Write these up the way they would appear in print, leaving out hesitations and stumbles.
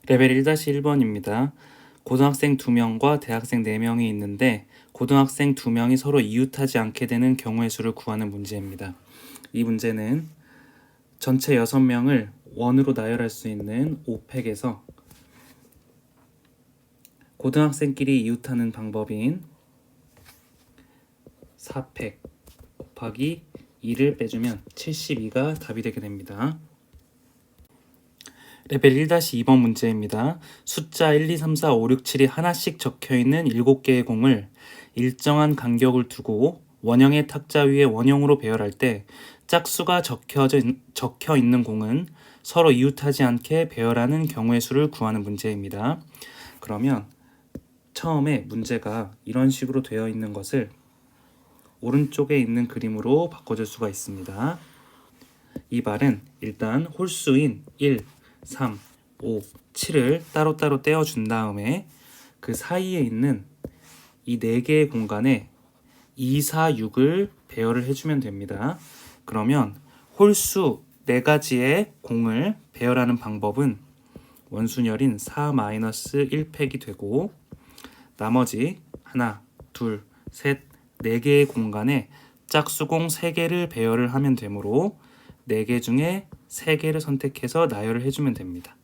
레벨 1-1번입니다. 고등학생 2명과 대학생 4명이 있는데 고등학생 2명이 서로 이웃하지 않게 되는 경우의 수를 구하는 문제입니다. 이 문제는 전체 6명을 원으로 나열할 수 있는 5팩에서 고등학생끼리 이웃하는 방법인 4팩 곱하기 2를 빼주면 72가 답이 되게 됩니다. 레벨 1-2번 문제입니다. 숫자 1, 2, 3, 4, 5, 6, 7이 하나씩 적혀있는 7개의 공을 일정한 간격을 두고 원형의 탁자 위에 원형으로 배열할 때 짝수가 적혀 있는 공은 서로 이웃하지 않게 배열하는 경우의 수를 구하는 문제입니다. 그러면 처음에 문제가 이런 식으로 되어 있는 것을 오른쪽에 있는 그림으로 바꿔줄 수가 있습니다. 이 발은 일단 홀수인 1, 3, 5, 7을 따로따로 떼어준 다음에 그 사이에 있는 이 4개의 공간에 2, 4, 6을 배열을 해주면 됩니다. 그러면 홀수 4가지의 공을 배열하는 방법은 원순열인 4-1팩이 되고 나머지 하나, 둘, 셋, 4개의 공간에 짝수공 3개를 배열을 하면 되므로 4개 중에 3개를 선택해서 나열을 해주면 됩니다.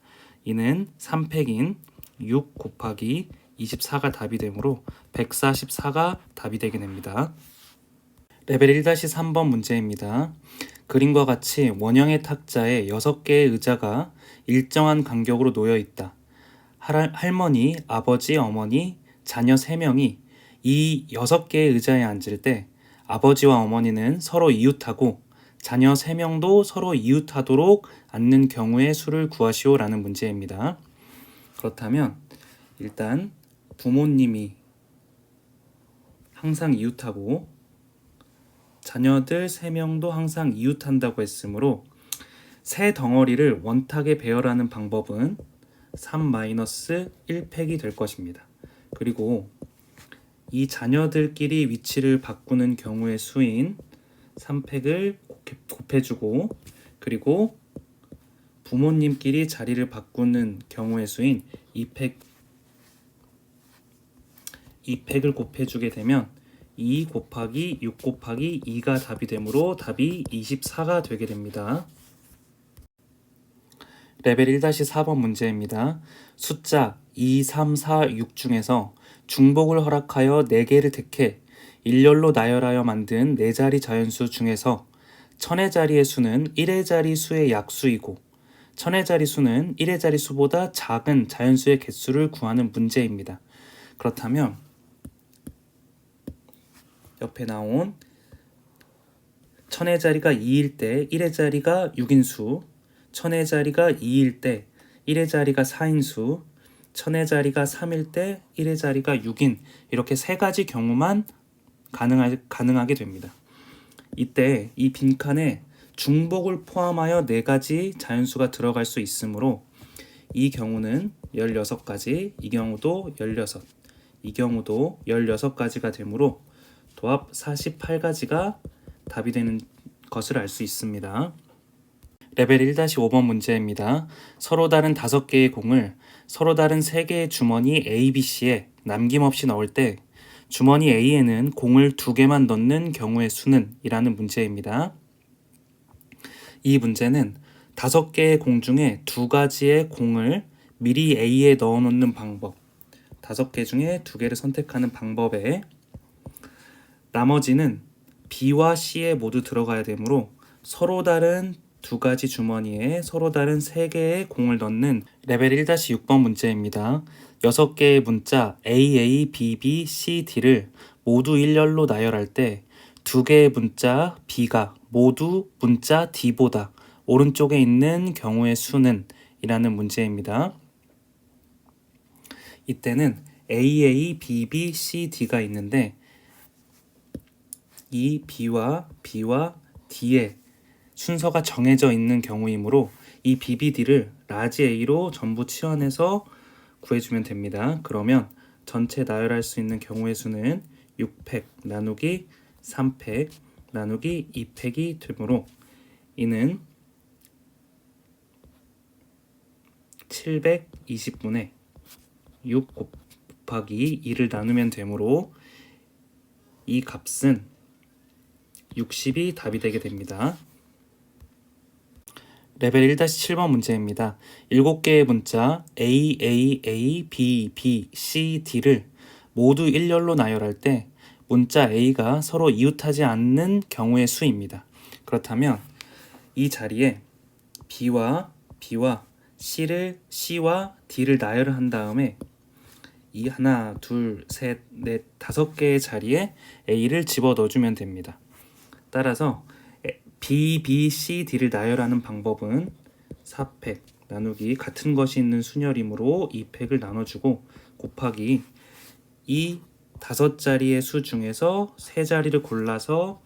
이는 3팩인 6 곱하기 24가 답이 되므로 144가 답이 되게 됩니다. 레벨 1-3번 문제입니다. 그림과 같이 원형의 탁자에 6개의 의자가 일정한 간격으로 놓여 있다. 할머니, 아버지, 어머니, 자녀 3명이 이 6개의 의자에 앉을 때 아버지와 어머니는 서로 이웃하고 자녀 3명도 서로 이웃하도록 앉는 경우의 수를 구하시오라는 문제입니다. 그렇다면 일단 부모님이 항상 이웃하고 자녀들 3명도 항상 이웃한다고 했으므로 세 덩어리를 원탁에 배열하는 방법은 3-1팩이 될 것입니다. 그리고 이 자녀들끼리 위치를 바꾸는 경우의 수인 3팩을 곱해주고 그리고 부모님끼리 자리를 바꾸는 경우의 수인 2팩을 곱해주게 되면 2 곱하기 6 곱하기 2가 답이 되므로 답이 24가 되게 됩니다. 레벨 1-4번 문제입니다. 숫자 2, 3, 4, 6 중에서 중복을 허락하여 4개를 택해 일렬로 나열하여 만든 4자리 자연수 중에서 천의 자리의 수는 1의 자리 수의 약수이고 천의 자리 수는 1의 자리 수보다 작은 자연수의 개수를 구하는 문제입니다. 그렇다면 옆에 나온 천의 자리가 2일 때 1의 자리가 6인 수, 천의 자리가 2일 때 1의 자리가 4인 수, 천의 자리가 3일 때 1의 자리가 6인 이렇게 3가지 경우만 가능하게 됩니다. 이때 이 빈칸에 중복을 포함하여 4가지 자연수가 들어갈 수 있으므로 이 경우는 16가지, 이 경우도 16, 이 경우도 16가지가 되므로 도합 48가지가 답이 되는 것을 알 수 있습니다. 레벨 1-5번 문제입니다. 서로 다른 5개의 공을 서로 다른 3개의 주머니 A, B, C에 남김없이 넣을 때 주머니 A에는 공을 2개만 넣는 경우의 수는 이라는 문제입니다. 이 문제는 5개의 공 중에 2가지의 공을 미리 A에 넣어 놓는 방법 5개 중에 2개를 선택하는 방법에 나머지는 B와 C에 모두 들어가야 되므로 서로 다른 2가지 주머니에 서로 다른 3개의 공을 넣는 레벨 1-6번 문제입니다. 6개의 문자 AA, BB, CD를 모두 일렬로 나열할 때 2개의 문자 B가 모두 문자 D보다 오른쪽에 있는 경우의 수는 이라는 문제입니다. 이때는 AA, BB, CD가 있는데 이 B와 D의 순서가 정해져 있는 경우이므로 이 BBD를 라지 A로 전부 치환해서 구해주면 됩니다. 그러면 전체 나열할 수 있는 경우의 수는 6팩 나누기 3팩 나누기 2팩이 되므로 이는 720분의 6 곱하기 2를 나누면 되므로 이 값은 60이 답이 되게 됩니다. 레벨 1-7번 문제입니다. 7개의 문자 A, A, B, B, C, D를 모두 일렬로 나열할 때 문자 A가 서로 이웃하지 않는 경우의 수입니다. 그렇다면 이 자리에 B와 C와 D를 나열을 한 다음에 이 하나, 둘, 셋, 넷, 5개의 자리에 A를 집어 넣어주면 됩니다. 따라서 B, B, C, D를 나열하는 방법은 4팩 나누기 같은 것이 있는 순열이므로 2팩을 나눠주고 곱하기 이 5자리의 수 중에서 3자리를 골라서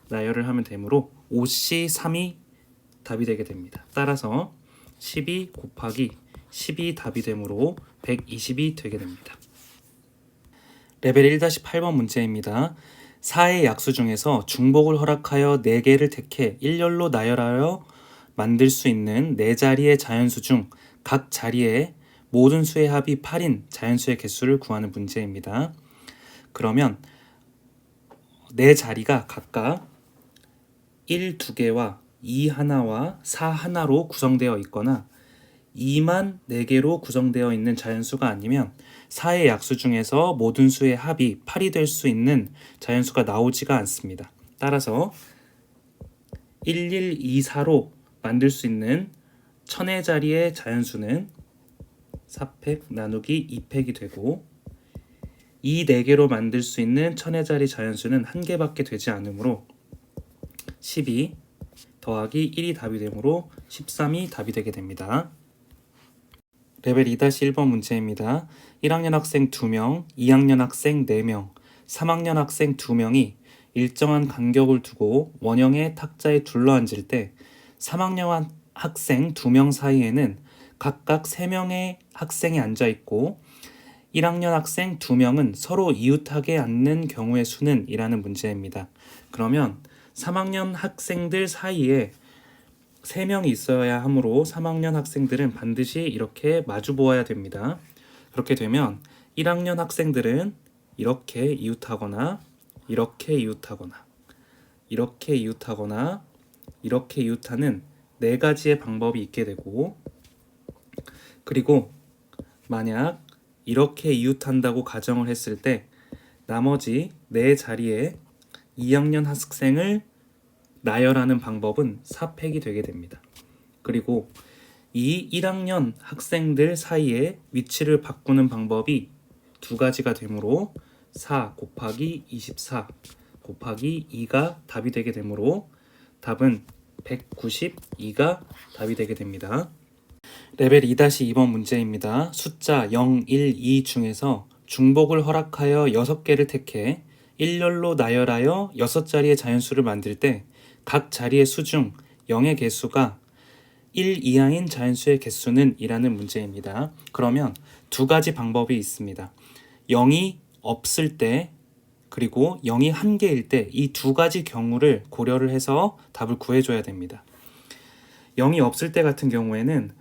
나열을 하면 되므로 5C3이 답이 되게 됩니다. 따라서 12 곱하기 10이 답이 되므로 120이 되게 됩니다. 레벨 1-8번 문제입니다. 4의 약수 중에서 중복을 허락하여 4개를 택해 일렬로 나열하여 만들 수 있는 4자리의 자연수 중 각 자리에 모든 수의 합이 8인 자연수의 개수를 구하는 문제입니다. 그러면 4자리가 각각 1, 2개와 2 하나와 4 하나로 구성되어 있거나 2만 4개로 구성되어 있는 자연수가 아니면 4의 약수 중에서 모든 수의 합이 8이 될 수 있는 자연수가 나오지가 않습니다. 따라서 1124로 만들 수 있는 1000의 자리의 자연수는 4팩 나누기 2팩이 되고 이 4개로 만들 수 있는 1000의 자리 자연수는 1개밖에 되지 않으므로 12 더하기 1이 답이 되므로 13이 답이 되게 됩니다. 레벨 2-1번 문제입니다. 1학년 학생 2명, 2학년 학생 4명, 3학년 학생 2명이 일정한 간격을 두고 원형의 탁자에 둘러앉을 때 3학년 학생 2명 사이에는 각각 3명의 학생이 앉아있고 1학년 학생 2명은 서로 이웃하게 앉는 경우의 수는 이라는 문제입니다. 그러면 3학년 학생들 사이에 3명이 있어야 하므로 3학년 학생들은 반드시 이렇게 마주 보아야 됩니다. 그렇게 되면 1학년 학생들은 이렇게 이웃하거나 이렇게 이웃하거나 이렇게 이웃하거나 이렇게 이웃하는 4가지의 방법이 있게 되고 그리고 만약 이렇게 이웃한다고 가정을 했을 때 나머지 4자리에 2학년 학생을 나열하는 방법은 4팩이 되게 됩니다. 그리고 이 1학년 학생들 사이에 위치를 바꾸는 방법이 2가지가 되므로 4 곱하기 24 곱하기 2가 답이 되게 되므로 답은 192가 답이 되게 됩니다. 레벨 2-2번 문제입니다. 숫자 0, 1, 2 중에서 중복을 허락하여 6개를 택해 일렬로 나열하여 6자리의 자연수를 만들 때 각 자리의 수 중 0의 개수가 1 이하인 자연수의 개수는 이라는 문제입니다. 그러면 2가지 방법이 있습니다. 0이 없을 때 그리고 0이 1개일 때 이 2가지 경우를 고려를 해서 답을 구해줘야 됩니다. 0이 없을 때 같은 경우에는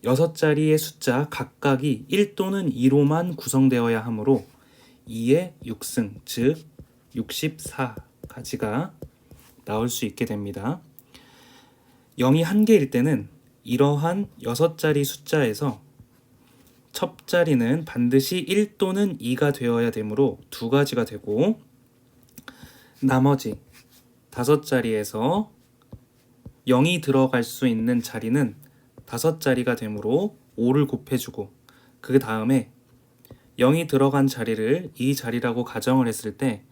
6자리의 숫자 각각이 1 또는 2로만 구성되어야 하므로 2의 6승 즉 64가지가 나올 수 있게 됩니다. 0이 1개일 때는 이러한 6자리 숫자에서 첫 자리는 반드시 1 또는 2가 되어야 되므로 2가지가 되고 나머지 5자리에서 0이 들어갈 수 있는 자리는 5자리가 되므로 5를 곱해주고 그 다음에 0이 들어간 자리를 이 자리라고 가정을 했을 때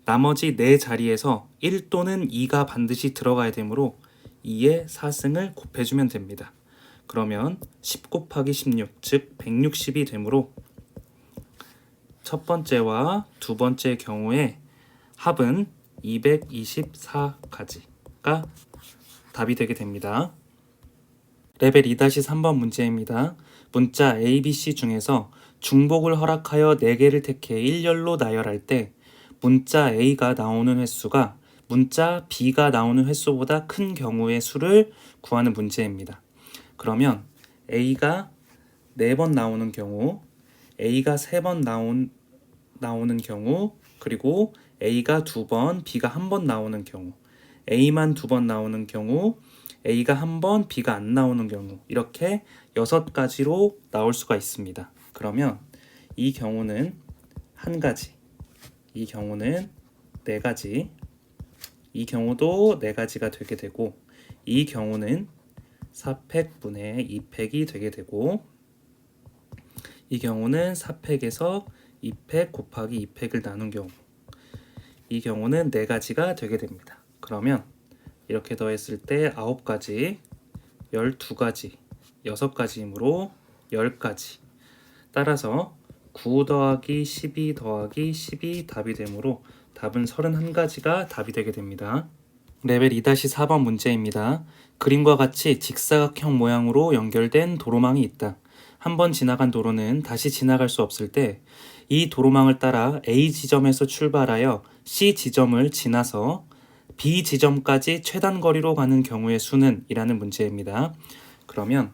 나머지 4자리에서 1 또는 2가 반드시 들어가야 되므로 2의 4승을 곱해주면 됩니다. 그러면 10 곱하기 16 즉 160이 되므로 첫 번째와 두 번째 경우에 합은 224가지가 답이 되게 됩니다. 레벨 2-3번 문제입니다. 문자 A, B, C 중에서 중복을 허락하여 4개를 택해 일렬로 나열할 때 문자 A가 나오는 횟수가 문자 B가 나오는 횟수보다 큰 경우의 수를 구하는 문제입니다. 그러면 A가 4번 나오는 경우, A가 3번 나오는 경우, 그리고 A가 2번, B가 1번 나오는 경우, A만 2번 나오는 경우, A가 1번, B가 안 나오는 경우, 이렇게 6가지로 나올 수가 있습니다. 그러면 이 경우는 1가지, 이 경우는 4가지, 이 경우도 4가지가 되게 되고, 이 경우는 4팩분의 2팩이 되게 되고, 이 경우는 4팩에서 2팩 곱하기 2팩을 나눈 경우, 이 경우는 4가지가 되게 됩니다. 그러면 이렇게 더했을 때 9가지, 12가지, 6가지이므로 10가지. 따라서 9 더하기 12 더하기 10이 답이 되므로 답은 31가지가 답이 되게 됩니다. 레벨 2-4번 문제입니다. 그림과 같이 직사각형 모양으로 연결된 도로망이 있다. 한번 지나간 도로는 다시 지나갈 수 없을 때 이 도로망을 따라 A 지점에서 출발하여 C 지점을 지나서 B 지점까지 최단 거리로 가는 경우의 수는? 이라는 문제입니다. 그러면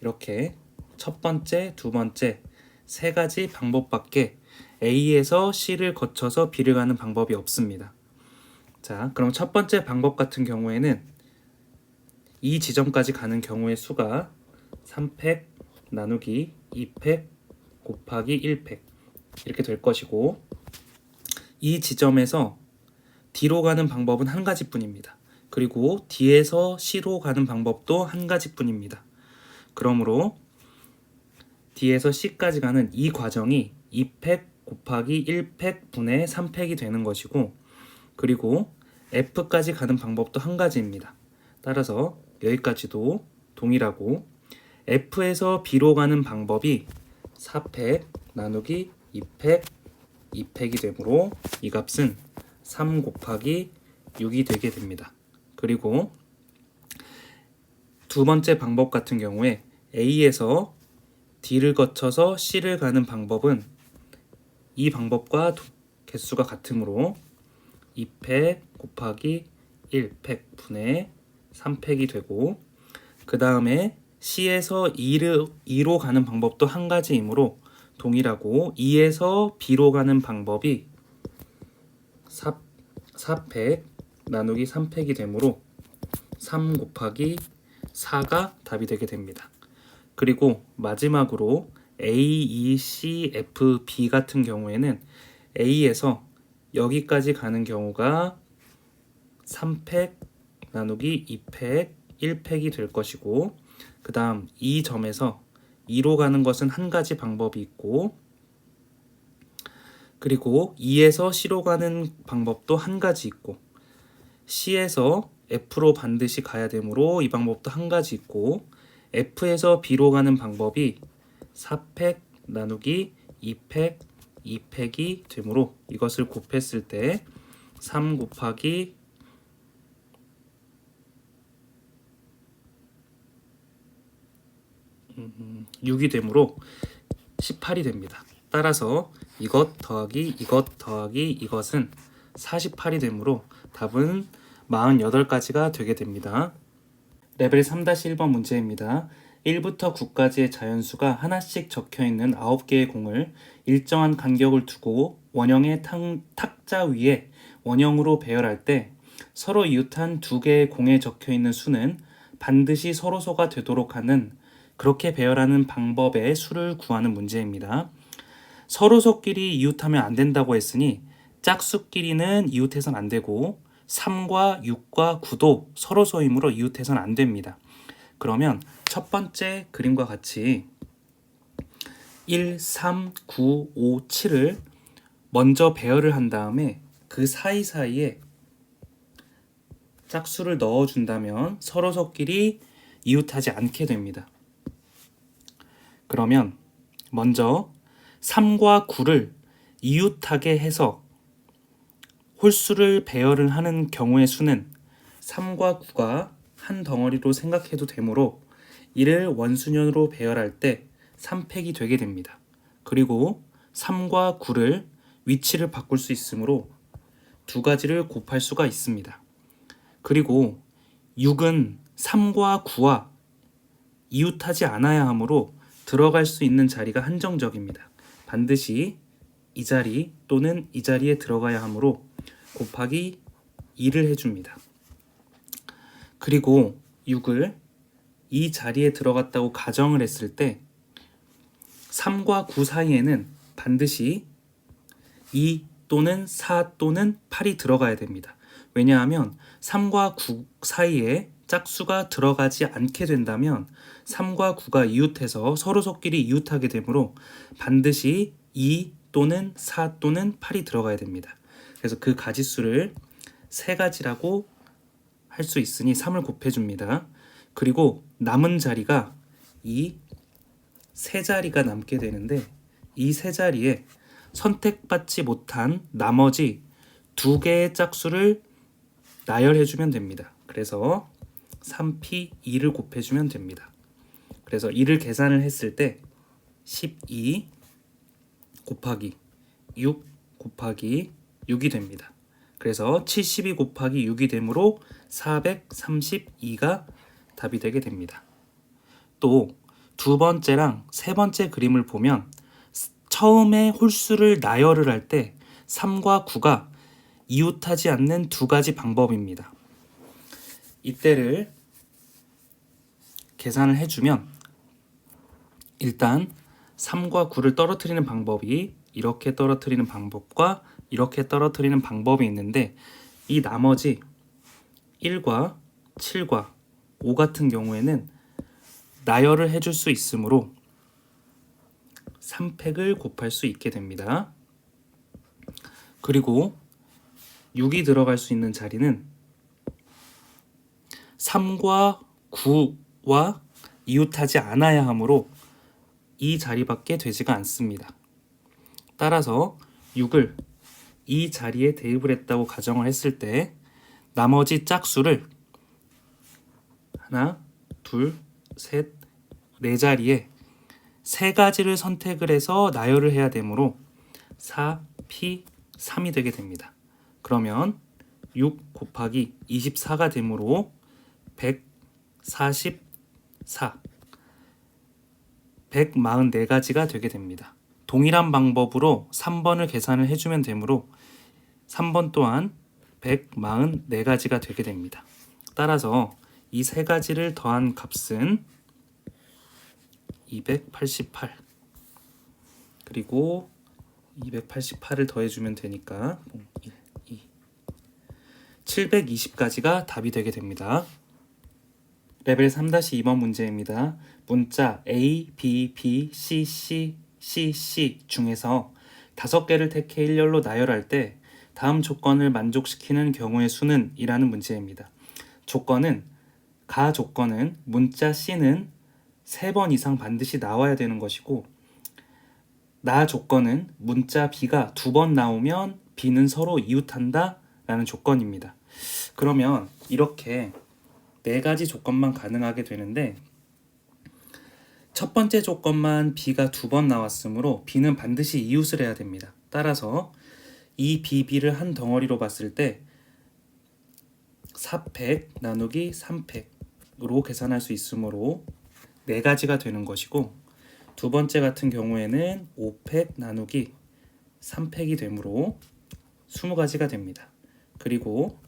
이렇게 첫 번째, 두 번째 3가지 방법밖에 A에서 C를 거쳐서 B를 가는 방법이 없습니다. 자, 그럼 첫 번째 방법 같은 경우에는 이 지점까지 가는 경우의 수가 3팩 나누기 2팩 곱하기 1팩 이렇게 될 것이고, 이 지점에서 D로 가는 방법은 1가지 뿐입니다. 그리고 D에서 C로 가는 방법도 1가지 뿐입니다. 그러므로 D에서 C까지 가는 이 과정이 2팩 곱하기 1팩 분의 3팩이 되는 것이고, 그리고 F까지 가는 방법도 1가지입니다. 따라서 여기까지도 동일하고, F에서 B로 가는 방법이 4팩 나누기 2팩 2팩이 되므로 이 값은 3 곱하기 6이 되게 됩니다. 그리고 두 번째 방법 같은 경우에 A에서 D를 거쳐서 C를 가는 방법은 이 방법과 개수가 같으므로 2팩 곱하기 1팩 분의 3팩이 되고, 그 다음에 C에서 2로 가는 방법도 1가지이므로 동일하고, 2에서 B로 가는 방법이 4팩 나누기 3팩이 되므로 3 곱하기 4가 답이 되게 됩니다. 그리고 마지막으로 A, E, C, F, B 같은 경우에는 A에서 여기까지 가는 경우가 3팩 나누기 2팩 1팩이 될 것이고, 그 다음 이 점에서 2로 가는 것은 1가지 방법이 있고, 그리고 2에서 C로 가는 방법도 1가지 있고, C에서 F로 반드시 가야 되므로 이 방법도 1가지 있고, F에서 B로 가는 방법이 4팩 나누기 2팩 2팩이 되므로 이것을 곱했을 때 3 곱하기 6이 되므로 18이 됩니다. 따라서 이것 더하기 이것 더하기 이것은 48이 되므로 답은 48가지가 되게 됩니다. 레벨 3-1번 문제입니다. 1부터 9까지의 자연수가 하나씩 적혀있는 9개의 공을 일정한 간격을 두고 원형의 탁자 위에 원형으로 배열할 때 서로 이웃한 2개의 공에 적혀있는 수는 반드시 서로소가 되도록 하는, 그렇게 배열하는 방법의 수를 구하는 문제입니다. 서로소끼리 이웃하면 안 된다고 했으니 짝수끼리는 이웃해선 안 되고 3과 6과 9도 서로소이므로 이웃해선 안 됩니다. 그러면 첫 번째 그림과 같이 1, 3, 9, 5, 7을 먼저 배열을 한 다음에 그 사이사이에 짝수를 넣어준다면 서로소끼리 이웃하지 않게 됩니다. 그러면 먼저 3과 9를 이웃하게 해서 홀수를 배열을 하는 경우의 수는 3과 9가 한 덩어리로 생각해도 되므로 이를 원수년으로 배열할 때 3팩이 되게 됩니다. 그리고 3과 9를 위치를 바꿀 수 있으므로 2가지를 곱할 수가 있습니다. 그리고 6은 3과 9와 이웃하지 않아야 하므로 들어갈 수 있는 자리가 한정적입니다. 반드시 이 자리 또는 이 자리에 들어가야 하므로 곱하기 2를 해줍니다. 그리고 6을 이 자리에 들어갔다고 가정을 했을 때 3과 9 사이에는 반드시 2 또는 4 또는 8이 들어가야 됩니다. 왜냐하면 3과 9 사이에 짝수가 들어가지 않게 된다면 3과 9가 이웃해서 서로서끼리 이웃하게 되므로 반드시 2 또는 4 또는 8이 들어가야 됩니다. 그래서 그 가지수를 세 가지라고 할 수 있으니 3을 곱해줍니다. 그리고 남은 자리가 이 세 자리가 남게 되는데 이 세 자리에 선택받지 못한 나머지 두 개의 짝수를 나열해주면 됩니다. 그래서 3p2를 곱해주면 됩니다. 그래서 2를 계산을 했을 때 12 곱하기 6 곱하기 6이 됩니다. 그래서 72 곱하기 6이 되므로 432가 답이 되게 됩니다. 또 두 번째랑 세 번째 그림을 보면 처음에 홀수를 나열을 할 때 3과 9가 이웃하지 않는 두 가지 방법입니다. 이때를 계산을 해주면 일단 3과 9를 떨어뜨리는 방법이 이렇게 떨어뜨리는 방법과 이렇게 떨어뜨리는 방법이 있는데 이 나머지 1과 7과 5 같은 경우에는 나열을 해줄 수 있으므로 3팩을 곱할 수 있게 됩니다. 그리고 6이 들어갈 수 있는 자리는 3과 9와 이웃하지 않아야 하므로 이 자리밖에 되지가 않습니다. 따라서 6을 이 자리에 대입을 했다고 가정을 했을 때 나머지 짝수를 하나, 둘, 셋, 네 자리에 세 가지를 선택을 해서 나열을 해야 되므로 4p3이 되게 됩니다. 그러면 6 곱하기 24가 되므로 144 144가지가 되게 됩니다. 동일한 방법으로 3번을 계산을 해주면 되므로 3번 또한 144가지가 되게 됩니다. 따라서 이 세 가지를 더한 값은 288 그리고 288을 더해주면 되니까 720가지가 답이 되게 됩니다. 레벨 3-2번 문제입니다. 문자 A, B, B, C, C, C, C 중에서 5개를 택해 일렬로 나열할 때 다음 조건을 만족시키는 경우의 수는 이라는 문제입니다. 조건은 문자 C는 3번 이상 반드시 나와야 되는 것이고 조건은 문자 B가 2번 나오면 B는 서로 이웃한다 라는 조건입니다. 그러면 이렇게 4가지 조건만 가능하게 되는데 첫 번째 조건만 B가 2번 나왔으므로 B는 반드시 이웃을 해야 됩니다. 따라서 이 B, B를 한 덩어리로 봤을 때 4팩 나누기 3팩으로 계산할 수 있으므로 4가지가 되는 것이고 두 번째 같은 경우에는 5팩 나누기 3팩이 되므로 20가지가 됩니다. 그리고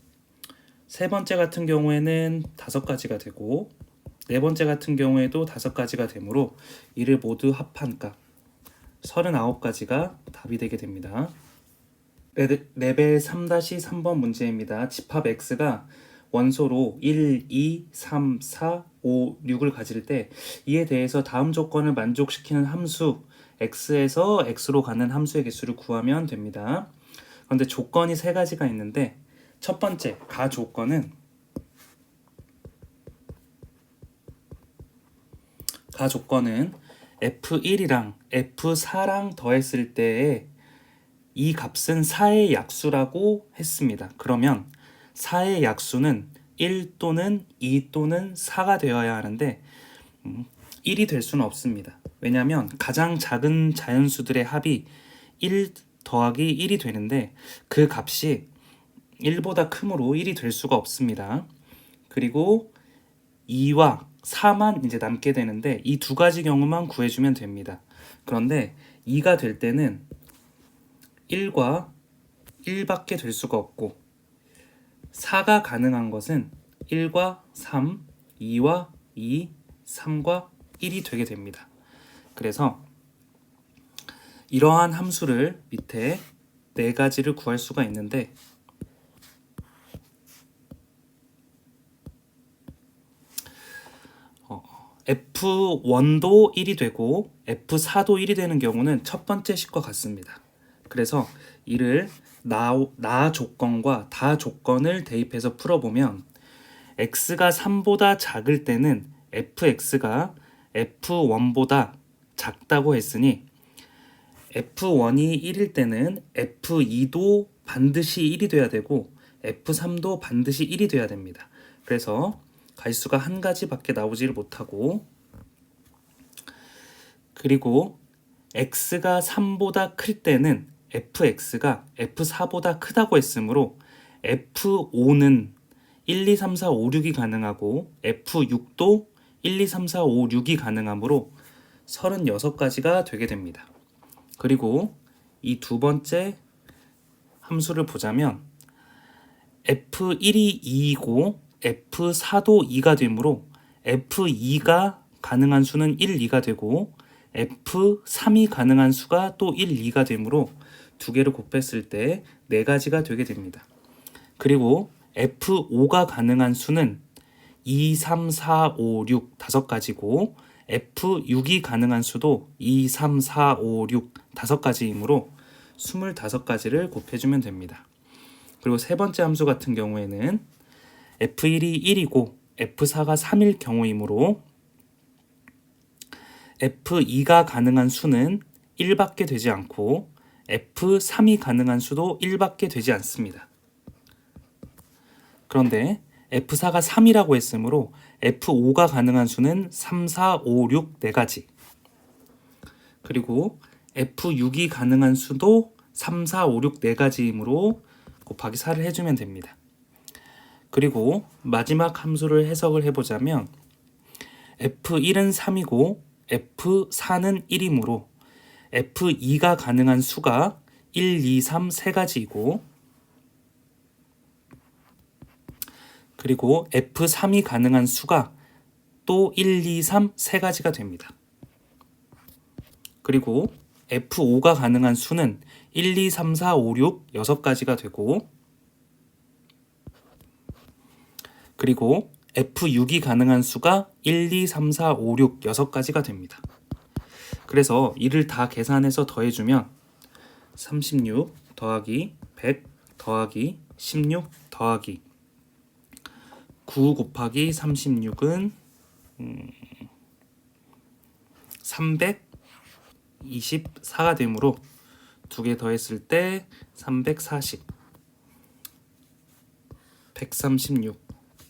세 번째 같은 경우에는 5가지가 되고 네 번째 같은 경우에도 5가지가 되므로 이를 모두 합한 값 39가지가 답이 되게 됩니다. 레벨 3-3번 문제입니다. 집합 x가 원소로 1, 2, 3, 4, 5, 6을 가질 때 이에 대해서 다음 조건을 만족시키는 함수 x에서 x로 가는 함수의 개수를 구하면 됩니다. 그런데 조건이 3가지가 있는데 첫 번째 가조건은 f1이랑 f4랑 더했을 때의 이 값은 4의 약수라고 했습니다. 그러면 4의 약수는 1 또는 2 또는 4가 되어야 하는데 1이 될 수는 없습니다. 왜냐하면 가장 작은 자연수들의 합이 1 더하기 1이 되는데 그 값이 1보다 크므로 1이 될 수가 없습니다. 그리고 2와 4만 이제 남게 되는데 이 두 가지 경우만 구해주면 됩니다. 그런데 2가 될 때는 1과 1밖에 될 수가 없고 4가 가능한 것은 1과 3, 2와 2, 3과 1이 되게 됩니다. 그래서 이러한 함수를 밑에 네 가지를 구할 수가 있는데 F1도 1이 되고 F4도 1이 되는 경우는 첫 번째 식과 같습니다. 그래서 이를 나 조건과 다 조건을 대입해서 풀어보면 x가 3보다 작을 때는 fx가 f1보다 작다고 했으니 f1이 1일 때는 f2도 반드시 1이 돼야 되고 f3도 반드시 1이 돼야 됩니다. 그래서 가지수가 한 가지밖에 나오지를 못하고, 그리고 x가 3보다 클 때는 fx가 f4보다 크다고 했으므로 f5는 1, 2, 3, 4, 5, 6이 가능하고 f6도 1, 2, 3, 4, 5, 6이 가능하므로 36가지가 되게 됩니다. 그리고 이 두 번째 함수를 보자면 f1이 2이고 f4도 2가 되므로 f2가 가능한 수는 1, 2가 되고 f3이 가능한 수가 또 1, 2가 되므로 두 개를 곱했을 때 네 가지가 되게 됩니다. 그리고 f5가 가능한 수는 2, 3, 4, 5, 6 5가지고 f6이 가능한 수도 2, 3, 4, 5, 6 5가지이므로 25가지를 곱해주면 됩니다. 그리고 세 번째 함수 같은 경우에는 f1이 1이고 f4가 3일 경우이므로 f2가 가능한 수는 1밖에 되지 않고 f3이 가능한 수도 1밖에 되지 않습니다. 그런데 f4가 3이라고 했으므로 f5가 가능한 수는 3, 4, 5, 6 4가지, 그리고 f6이 가능한 수도 3, 4, 5, 6 4가지이므로 곱하기 4를 해주면 됩니다. 그리고 마지막 함수를 해석을 해보자면 f1은 3이고 f4는 1이므로 f2가 가능한 수가 1, 2, 3 3가지이고 그리고 f3이 가능한 수가 또 1, 2, 3 3가지가 됩니다. 그리고 f5가 가능한 수는 1, 2, 3, 4, 5, 6 6가지가 되고 그리고 f6이 가능한 수가 1, 2, 3, 4, 5, 6 6가지가 됩니다. 그래서 이를 다 계산해서 더해주면 36 더하기 100 더하기 16 더하기 9 곱하기 36은 324가 되므로 두 개 더했을 때 340 136,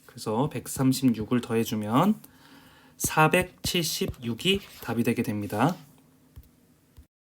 그래서 136을 더해주면 476이 답이 되게 됩니다.